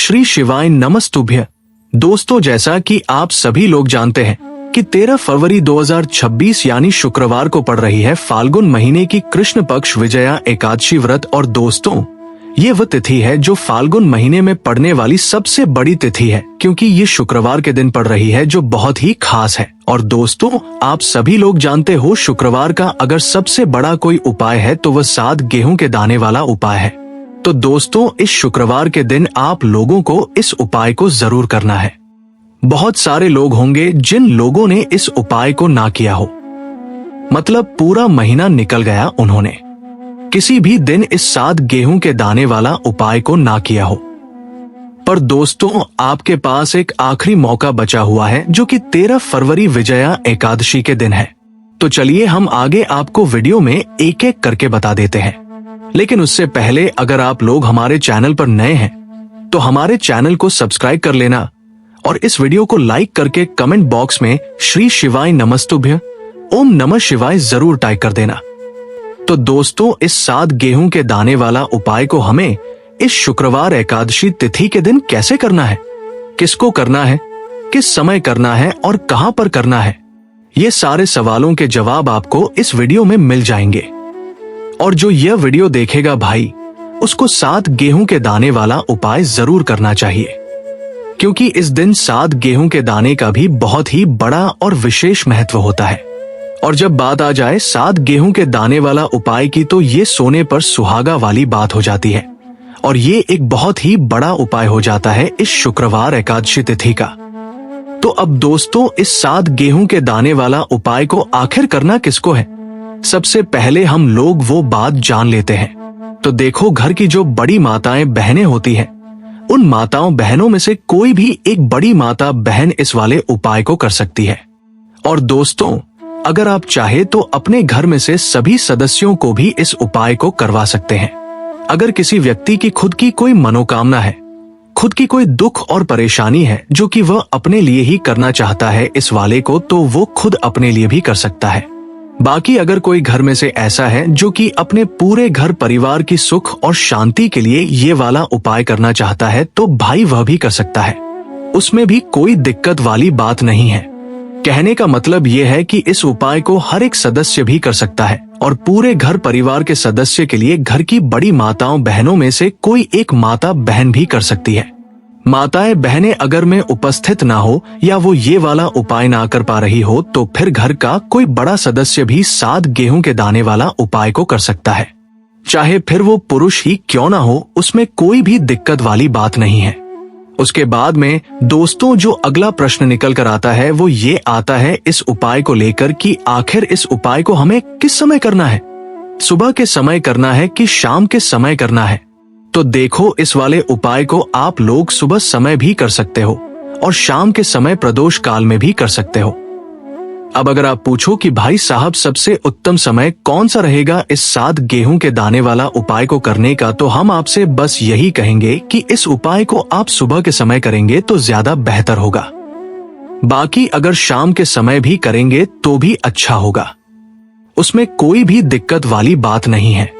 श्री शिवाय नमस्तुभ्य। दोस्तों, जैसा कि आप सभी लोग जानते हैं कि 13 फरवरी 2026 यानी शुक्रवार को पड़ रही है फाल्गुन महीने की कृष्ण पक्ष विजया एकादशी व्रत। और दोस्तों, ये वह तिथि है जो फाल्गुन महीने में पड़ने वाली सबसे बड़ी तिथि है, क्योंकि ये शुक्रवार के दिन पड़ रही है, जो बहुत ही खास है। और दोस्तों, आप सभी लोग जानते हो शुक्रवार का अगर सबसे बड़ा कोई उपाय है तो वह 7 गेहूं के दाने वाला उपाय है। तो दोस्तों, इस शुक्रवार के दिन आप लोगों को इस उपाय को जरूर करना है। बहुत सारे लोग होंगे जिन लोगों ने इस उपाय को ना किया हो, मतलब पूरा महीना निकल गया, उन्होंने किसी भी दिन इस 7 गेहूं के दाने वाला उपाय को ना किया हो। पर दोस्तों, आपके पास एक आखिरी मौका बचा हुआ है, जो कि 13 फरवरी विजया एकादशी के दिन है। तो चलिए हम आगे आपको वीडियो में एक एक करके बता देते हैं। लेकिन उससे पहले अगर आप लोग हमारे चैनल पर नए हैं तो हमारे चैनल को सब्सक्राइब कर लेना और इस वीडियो को लाइक करके कमेंट बॉक्स में श्री शिवाय नमस्तुभ्य ओम नमः शिवाय जरूर टाइप कर देना। तो दोस्तों, इस 7 गेहूं के दाने वाला उपाय को हमें इस शुक्रवार एकादशी तिथि के दिन कैसे करना है, किसको करना है, किस समय करना है और कहां पर करना है, ये सारे सवालों के जवाब आपको इस वीडियो में मिल जाएंगे। और जो यह वीडियो देखेगा भाई, उसको 7 गेहूं के दाने वाला उपाय जरूर करना चाहिए, क्योंकि इस दिन 7 गेहूं के दाने का भी बहुत ही बड़ा और विशेष महत्व होता है। और जब बात आ जाए 7 गेहूं के दाने वाला उपाय की, तो ये सोने पर सुहागा वाली बात हो जाती है और ये एक बहुत ही बड़ा उपाय हो जाता है इस शुक्रवार एकादशी तिथि का। तो अब दोस्तों, इस 7 गेहूं के दाने वाला उपाय को आखिर करना किसको है, सबसे पहले हम लोग वो बात जान लेते हैं। तो देखो, घर की जो बड़ी माताएं बहनें होती हैं, उन माताओं बहनों में से कोई भी एक बड़ी माता बहन इस वाले उपाय को कर सकती है। और दोस्तों, अगर आप चाहे तो अपने घर में से सभी सदस्यों को भी इस उपाय को करवा सकते हैं। अगर किसी व्यक्ति की खुद की कोई मनोकामना है, खुद की कोई दुख और परेशानी है जो कि वह अपने लिए ही करना चाहता है इस वाले को, तो वो खुद अपने लिए भी कर सकता है। बाकी अगर कोई घर में से ऐसा है जो कि अपने पूरे घर परिवार की सुख और शांति के लिए ये वाला उपाय करना चाहता है, तो भाई वह भी कर सकता है, उसमें भी कोई दिक्कत वाली बात नहीं है। कहने का मतलब यह है कि इस उपाय को हर एक सदस्य भी कर सकता है और पूरे घर परिवार के सदस्य के लिए घर की बड़ी माताओं बहनों में से कोई एक माता बहन भी कर सकती है। माताएं बहनें अगर में उपस्थित ना हो या वो ये वाला उपाय ना कर पा रही हो, तो फिर घर का कोई बड़ा सदस्य भी 7 गेहूं के दाने वाला उपाय को कर सकता है, चाहे फिर वो पुरुष ही क्यों ना हो, उसमें कोई भी दिक्कत वाली बात नहीं है। उसके बाद में दोस्तों, जो अगला प्रश्न निकल कर आता है वो ये आता है इस उपाय को लेकर कि आखिर इस उपाय को हमें किस समय करना है, सुबह के समय करना है कि शाम के समय करना है। तो देखो, इस वाले उपाय को आप लोग सुबह समय भी कर सकते हो और शाम के समय प्रदोष काल में भी कर सकते हो। अब अगर आप पूछो कि भाई साहब सबसे उत्तम समय कौन सा रहेगा इस 7 गेहूं के दाने वाला उपाय को करने का, तो हम आपसे बस यही कहेंगे कि इस उपाय को आप सुबह के समय करेंगे तो ज्यादा बेहतर होगा। बाकी अगर शाम के समय भी करेंगे तो भी अच्छा होगा, उसमें कोई भी दिक्कत वाली बात नहीं है।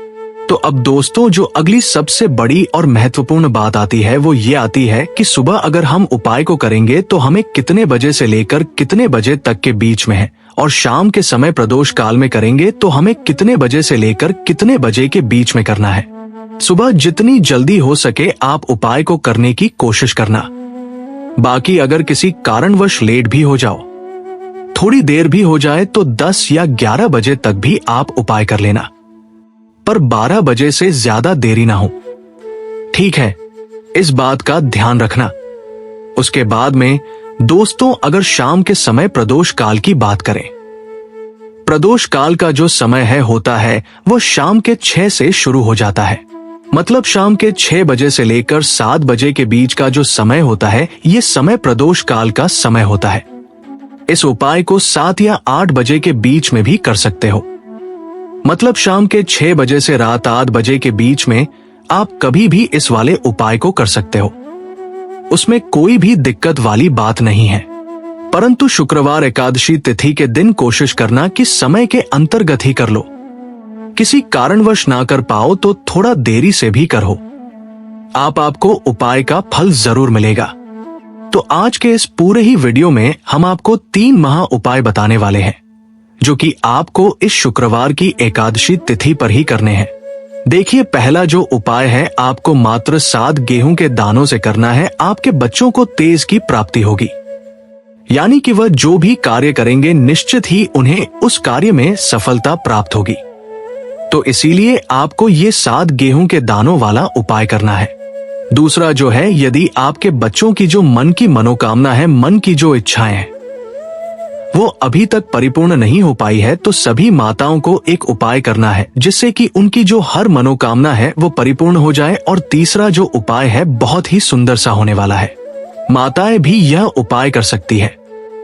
तो अब दोस्तों, जो अगली सबसे बड़ी और महत्वपूर्ण बात आती है वो ये आती है कि सुबह अगर हम उपाय को करेंगे तो हमें कितने बजे से लेकर कितने बजे तक के बीच में है, और शाम के समय प्रदोष काल में करेंगे तो हमें कितने बजे से लेकर कितने बजे के बीच में करना है। सुबह जितनी जल्दी हो सके आप उपाय को करने की कोशिश करना। बाकी अगर किसी कारणवश लेट भी हो जाओ, थोड़ी देर भी हो जाए, तो 10 या 11 बजे तक भी आप उपाय कर लेना, पर 12 बजे से ज्यादा देरी ना हो, ठीक है, इस बात का ध्यान रखना। उसके बाद में दोस्तों, अगर शाम के समय प्रदोष काल की बात करें, प्रदोष काल का जो समय है होता है वो शाम के 6 से शुरू हो जाता है, मतलब शाम के 6 बजे से लेकर 7 बजे के बीच का जो समय होता है, ये समय प्रदोष काल का समय होता है। इस उपाय को 7 या 8 बजे के बीच में भी कर सकते हो, मतलब शाम के 6 बजे से रात 8 बजे के बीच में आप कभी भी इस वाले उपाय को कर सकते हो, उसमें कोई भी दिक्कत वाली बात नहीं है। परंतु शुक्रवार एकादशी तिथि के दिन कोशिश करना कि समय के अंतर्गत ही कर लो, किसी कारणवश ना कर पाओ तो थोड़ा देरी से भी करो। आपको उपाय का फल जरूर मिलेगा। तो आज के इस पूरे ही वीडियो में हम आपको 3 महा उपाय बताने वाले हैं, जो कि आपको इस शुक्रवार की एकादशी तिथि पर ही करने हैं। देखिए, पहला जो उपाय है, आपको मात्र 7 गेहूं के दानों से करना है। आपके बच्चों को तेज की प्राप्ति होगी, यानी कि वह जो भी कार्य करेंगे निश्चित ही उन्हें उस कार्य में सफलता प्राप्त होगी। तो इसीलिए आपको ये 7 गेहूं के दानों वाला उपाय करना है। दूसरा जो है, यदि आपके बच्चों की जो मन की मनोकामना है, मन की जो इच्छाएं हैं, वो अभी तक परिपूर्ण नहीं हो पाई है, तो सभी माताओं को एक उपाय करना है जिससे कि उनकी जो हर मनोकामना है वो परिपूर्ण हो जाए। और तीसरा जो उपाय है बहुत ही सुंदर सा होने वाला है। माताएं भी यह उपाय कर सकती है,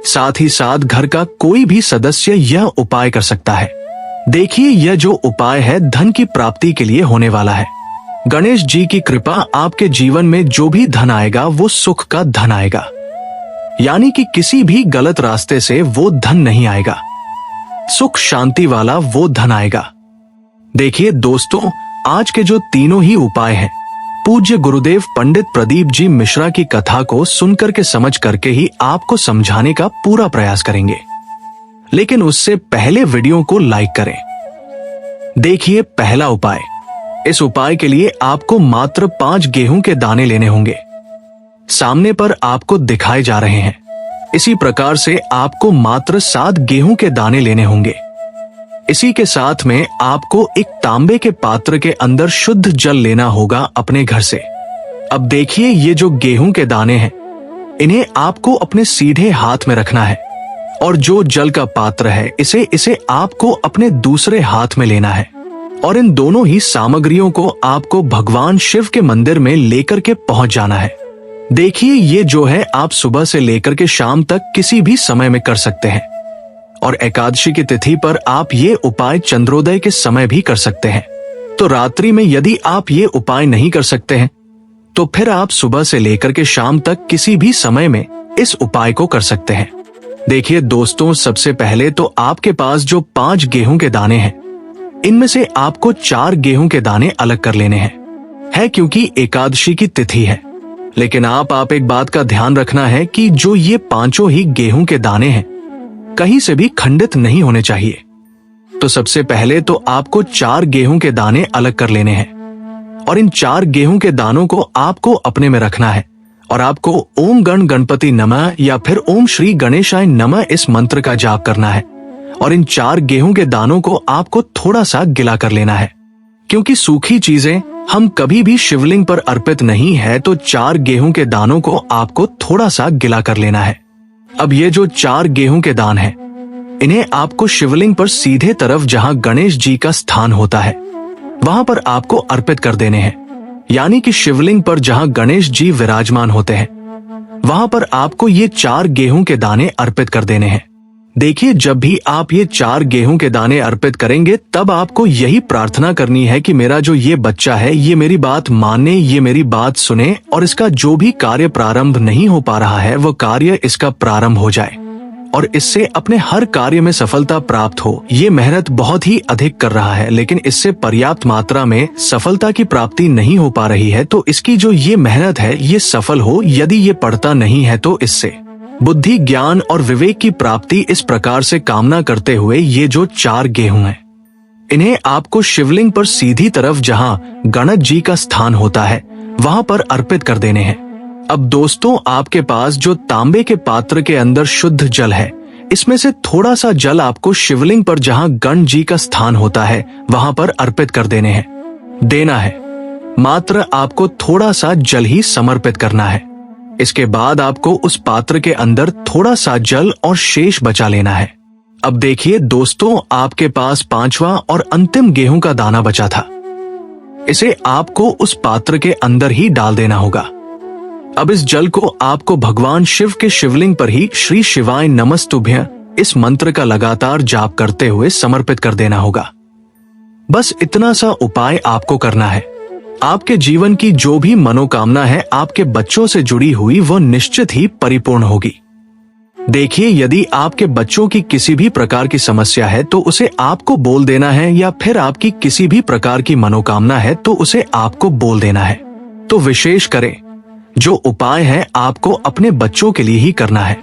साथ ही साथ घर का कोई भी सदस्य यह उपाय कर सकता है। देखिए, यह जो उपाय है धन की प्राप्ति के लिए होने वाला है। गणेश जी की कृपा, आपके जीवन में जो भी धन आएगा वो सुख का धन आएगा, यानी कि किसी भी गलत रास्ते से वो धन नहीं आएगा, सुख शांति वाला वो धन आएगा। देखिए दोस्तों, आज के जो तीनों ही उपाय हैं, पूज्य गुरुदेव पंडित प्रदीप जी मिश्रा की कथा को सुनकर के समझ करके ही आपको समझाने का पूरा प्रयास करेंगे। लेकिन उससे पहले वीडियो को लाइक करें। देखिए, पहला उपाय, इस उपाय के लिए आपको मात्र 5 गेहूं के दाने लेने होंगे। सामने पर आपको दिखाए जा रहे हैं। इसी प्रकार से आपको मात्र 7 गेहूं के दाने लेने होंगे। इसी के साथ में आपको एक तांबे के पात्र के अंदर शुद्ध जल लेना होगा अपने घर से। अब देखिए, ये जो गेहूं के दाने हैं, इन्हें आपको अपने सीधे हाथ में रखना है, और जो जल का पात्र है इसे आपको अपने दूसरे हाथ में लेना है। और इन दोनों ही सामग्रियों को आपको भगवान शिव के मंदिर में लेकर के पहुंच जाना है। देखिए, ये जो है आप सुबह से लेकर के शाम तक किसी भी समय में कर सकते हैं, और एकादशी की तिथि पर आप ये उपाय चंद्रोदय के समय भी कर सकते हैं। तो रात्रि में यदि आप ये उपाय नहीं कर सकते हैं, तो फिर आप सुबह से लेकर के शाम तक किसी भी समय में इस उपाय को कर सकते हैं। देखिए दोस्तों, सबसे पहले तो आपके पास जो 5 गेहूं के दाने हैं, इनमें से आपको 4 गेहूं के दाने अलग कर लेने हैं, क्योंकि एकादशी की तिथि है। लेकिन आप एक बात का ध्यान रखना है कि जो ये 5 ही गेहूं के दाने हैं, कहीं से भी खंडित नहीं होने चाहिए। तो सबसे पहले तो आपको 4 गेहूं के दाने अलग कर लेने हैं, और इन 4 गेहूं के दानों को आपको अपने में रखना है, और आपको ओम गण गणपति नमः या फिर ओम श्री गणेशाय नमः इस मंत्र का जाप करना है। और इन 4 गेहूं के दानों को आपको थोड़ा सा गिला कर लेना है, क्योंकि सूखी चीजें हम कभी भी शिवलिंग पर अर्पित नहीं है। तो 4 गेहूं के दानों को आपको थोड़ा सा गिला कर लेना है। अब ये जो 4 गेहूं के दान हैं, इन्हें आपको शिवलिंग पर सीधे तरफ जहां गणेश जी का स्थान होता है, वहां पर आपको अर्पित कर देने हैं। यानी कि शिवलिंग पर जहां गणेश जी विराजमान होते हैं, वहां पर आपको ये 4 गेहूं के दाने अर्पित कर देने हैं। देखिए, जब भी आप ये 4 गेहूं के दाने अर्पित करेंगे, तब आपको यही प्रार्थना करनी है कि मेरा जो ये बच्चा है, ये मेरी बात माने, ये मेरी बात सुने, और इसका जो भी कार्य प्रारंभ नहीं हो पा रहा है, वो कार्य इसका प्रारंभ हो जाए, और इससे अपने हर कार्य में सफलता प्राप्त हो। ये मेहनत बहुत ही अधिक कर रहा है, लेकिन इससे पर्याप्त मात्रा में सफलता की प्राप्ति नहीं हो पा रही है। तो इसकी जो ये मेहनत है, ये सफल हो। यदि ये पढ़ता नहीं है, तो इससे बुद्धि, ज्ञान और विवेक की प्राप्ति इस प्रकार से कामना करते हुए ये जो 4 गेहूं हैं, इन्हें आपको शिवलिंग पर सीधी तरफ जहां गणेश जी का स्थान होता है, वहां पर अर्पित कर देने हैं। अब दोस्तों, आपके पास जो तांबे के पात्र के अंदर शुद्ध जल है, इसमें से थोड़ा सा जल आपको शिवलिंग पर जहां गणेश जी का स्थान होता है, वहां पर अर्पित कर देना है। मात्र आपको थोड़ा सा जल ही समर्पित करना है। इसके बाद आपको उस पात्र के अंदर थोड़ा सा जल और शेष बचा लेना है। अब देखिए दोस्तों, आपके पास 5वां और अंतिम गेहूं का दाना बचा था। इसे आपको उस पात्र के अंदर ही डाल देना होगा। अब इस जल को आपको भगवान शिव के शिवलिंग पर ही श्री शिवाय नमस्तुभ्यं इस मंत्र का लगातार जाप करते हुए समर्पित कर देना होगा। बस इतना सा उपाय आपको करना है। आपके जीवन की जो भी मनोकामना है आपके बच्चों से जुड़ी हुई, वो निश्चित ही परिपूर्ण होगी। देखिए, यदि आपके बच्चों की किसी भी प्रकार की समस्या है तो उसे आपको बोल देना है, या फिर आपकी किसी भी प्रकार की मनोकामना है तो उसे आपको बोल देना है। तो विशेष करें। जो उपाय है आपको अपने बच्चों के लिए ही करना है।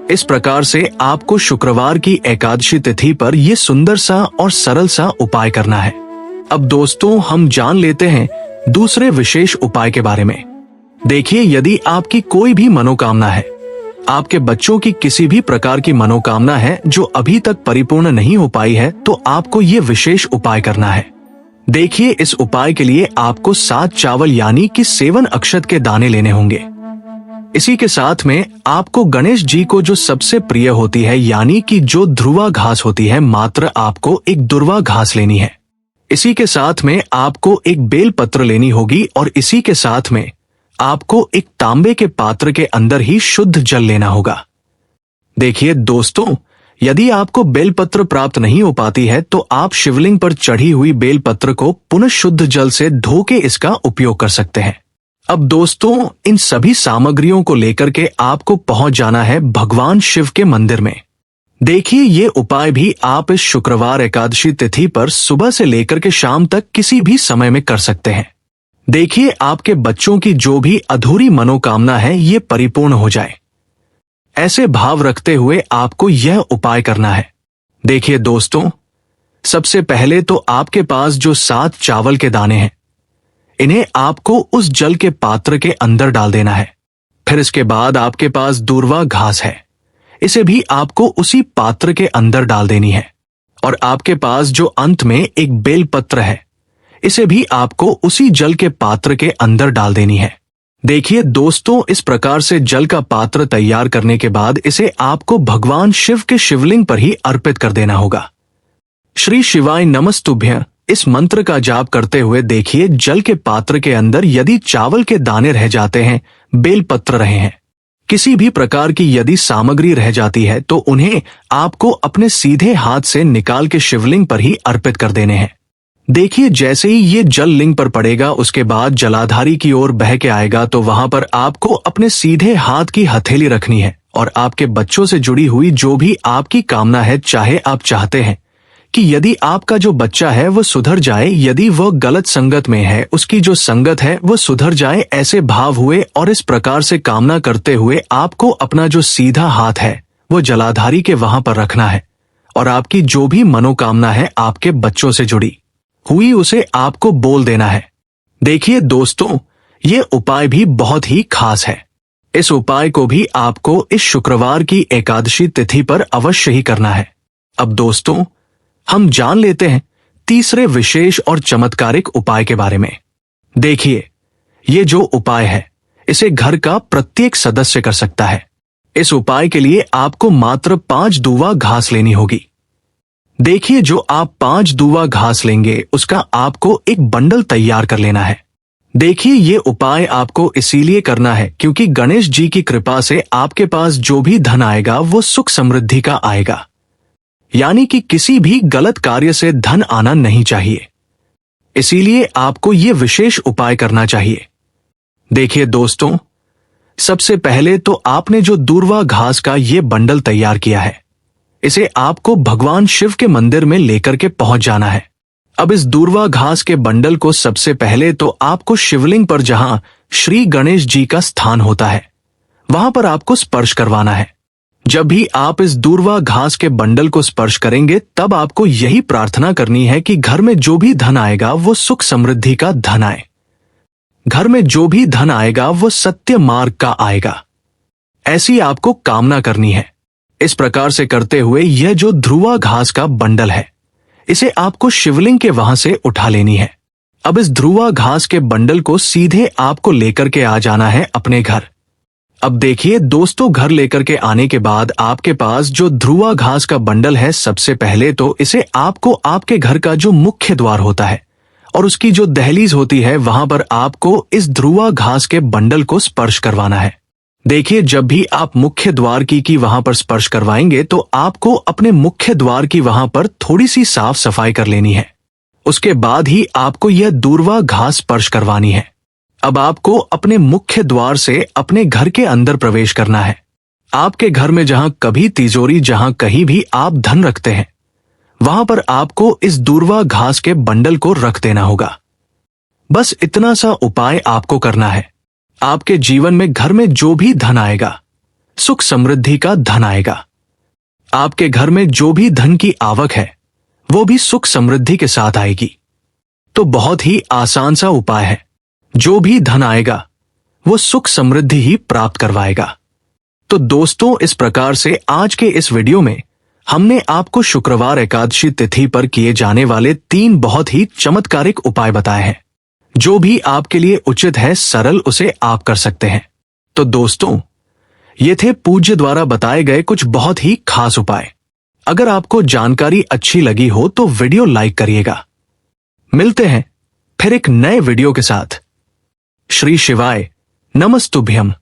इस प्रकार से आपको शुक्रवार की एकादशी तिथि पर यह सुंदर सा और सरल सा उपाय करना है। अब दोस्तों हम जान लेते हैं दूसरे विशेष उपाय के बारे में। देखिए, यदि आपकी कोई भी मनोकामना है, आपके बच्चों की किसी भी प्रकार की मनोकामना है जो अभी तक परिपूर्ण नहीं हो पाई है, तो आपको ये विशेष उपाय करना है। देखिए, इस उपाय के लिए आपको 7 चावल यानी कि 7 अक्षत के दाने लेने होंगे। इसी के साथ में आपको गणेश जी को जो सबसे प्रिय होती है यानी कि जो ध्रुवा घास होती है, मात्र आपको एक दुर्वा घास लेनी है। इसी के साथ में आपको एक बेल पत्र लेनी होगी और इसी के साथ में आपको एक तांबे के पात्र के अंदर ही शुद्ध जल लेना होगा। देखिए दोस्तों, यदि आपको बेलपत्र प्राप्त नहीं हो पाती है तो आप शिवलिंग पर चढ़ी हुई बेलपत्र को पुनः शुद्ध जल से धो के इसका उपयोग कर सकते हैं। अब दोस्तों, इन सभी सामग्रियों को लेकर के आपको पहुंच जाना है भगवान शिव के मंदिर में। देखिए, ये उपाय भी आप इस शुक्रवार एकादशी तिथि पर सुबह से लेकर के शाम तक किसी भी समय में कर सकते हैं। देखिए, आपके बच्चों की जो भी अधूरी मनोकामना है ये परिपूर्ण हो जाए, ऐसे भाव रखते हुए आपको यह उपाय करना है। देखिए दोस्तों, सबसे पहले तो आपके पास जो 7 चावल के दाने हैं, इन्हें आपको उस जल के पात्र के अंदर डाल देना है। फिर इसके बाद आपके पास दूर्वा घास है, इसे भी आपको उसी पात्र के अंदर डाल देनी है। और आपके पास जो अंत में एक बेल पत्र है, इसे भी आपको उसी जल के पात्र के अंदर डाल देनी है। देखिए दोस्तों, इस प्रकार से जल का पात्र तैयार करने के बाद इसे आपको भगवान शिव के शिवलिंग पर ही अर्पित कर देना होगा। श्री शिवाय नमस्तुभ्य इस मंत्र का जाप करते हुए देखिए, जल के पात्र के अंदर यदि चावल के दाने रह जाते हैं, बेलपत्र रहे हैं, किसी भी प्रकार की यदि सामग्री रह जाती है, तो उन्हें आपको अपने सीधे हाथ से निकाल के शिवलिंग पर ही अर्पित कर देने हैं। देखिए, जैसे ही ये जल लिंग पर पड़ेगा, उसके बाद जलाधारी की ओर बह के आएगा, तो वहां पर आपको अपने सीधे हाथ की हथेली रखनी है और आपके बच्चों से जुड़ी हुई जो भी आपकी कामना है, चाहे आप चाहते हैं कि यदि आपका जो बच्चा है वो सुधर जाए, यदि वह गलत संगत में है, उसकी जो संगत है वो सुधर जाए, ऐसे भाव हुए और इस प्रकार से कामना करते हुए आपको अपना जो सीधा हाथ है वो जलाधारी के वहां पर रखना है और आपकी जो भी मनोकामना है आपके बच्चों से जुड़ी हुई, उसे आपको बोल देना है। देखिए दोस्तों, ये उपाय भी बहुत ही खास है। इस उपाय को भी आपको इस शुक्रवार की एकादशी तिथि पर अवश्य ही करना है। अब दोस्तों, हम जान लेते हैं तीसरे विशेष और चमत्कारिक उपाय के बारे में। देखिए, ये जो उपाय है इसे घर का प्रत्येक सदस्य कर सकता है। इस उपाय के लिए आपको मात्र 5 दूवा घास लेनी होगी। देखिए, जो आप 5 दूवा घास लेंगे उसका आपको एक बंडल तैयार कर लेना है। देखिए, ये उपाय आपको इसीलिए करना है क्योंकि गणेश जी की कृपा से आपके पास जो भी धन आएगा वो सुख समृद्धि का आएगा, यानी कि किसी भी गलत कार्य से धन आना नहीं चाहिए। इसीलिए आपको ये विशेष उपाय करना चाहिए। देखिए दोस्तों, सबसे पहले तो आपने जो दूर्वा घास का ये बंडल तैयार किया है, इसे आपको भगवान शिव के मंदिर में लेकर के पहुंच जाना है। अब इस दूर्वा घास के बंडल को सबसे पहले तो आपको शिवलिंग पर जहां श्री गणेश जी का स्थान होता है वहां पर आपको स्पर्श करवाना है। जब भी आप इस दूर्वा घास के बंडल को स्पर्श करेंगे तब आपको यही प्रार्थना करनी है कि घर में जो भी धन आएगा वो सुख समृद्धि का धन आए, घर में जो भी धन आएगा वो सत्य मार्ग का आएगा, ऐसी आपको कामना करनी है। इस प्रकार से करते हुए यह जो ध्रुवा घास का बंडल है इसे आपको शिवलिंग के वहां से उठा लेनी है। अब इस ध्रुवा घास के बंडल को सीधे आपको लेकर के आ जाना है अपने घर। अब देखिए दोस्तों, घर लेकर के आने के बाद आपके पास जो ध्रुवा घास का बंडल है, सबसे पहले तो इसे आपको आपके घर का जो मुख्य द्वार होता है और उसकी जो दहलीज होती है वहां पर आपको इस ध्रुवा घास के बंडल को स्पर्श करवाना है। देखिए, जब भी आप मुख्य द्वार की वहां पर स्पर्श करवाएंगे तो आपको अपने मुख्य द्वार की वहां पर थोड़ी सी साफ सफाई कर लेनी है। उसके बाद ही आपको यह दूर्वा घास स्पर्श करवानी है। अब आपको अपने मुख्य द्वार से अपने घर के अंदर प्रवेश करना है। आपके घर में जहां कभी तिजोरी, जहां कहीं भी आप धन रखते हैं, वहां पर आपको इस दूर्वा घास के बंडल को रख देना होगा। बस इतना सा उपाय आपको करना है। आपके जीवन में घर में जो भी धन आएगा, सुख समृद्धि का धन आएगा। आपके घर में जो भी धन की आवक है वो भी सुख समृद्धि के साथ आएगी। तो बहुत ही आसान सा उपाय है। जो भी धन आएगा वो सुख समृद्धि ही प्राप्त करवाएगा। तो दोस्तों, इस प्रकार से आज के इस वीडियो में हमने आपको शुक्रवार एकादशी तिथि पर किए जाने वाले 3 बहुत ही चमत्कारिक उपाय बताए हैं। जो भी आपके लिए उचित है, सरल, उसे आप कर सकते हैं। तो दोस्तों, ये थे पूज्य द्वारा बताए गए कुछ बहुत ही खास उपाय। अगर आपको जानकारी अच्छी लगी हो तो वीडियो लाइक करिएगा। मिलते हैं फिर एक नए वीडियो के साथ। श्री शिवाय नमस्तुभ्यम।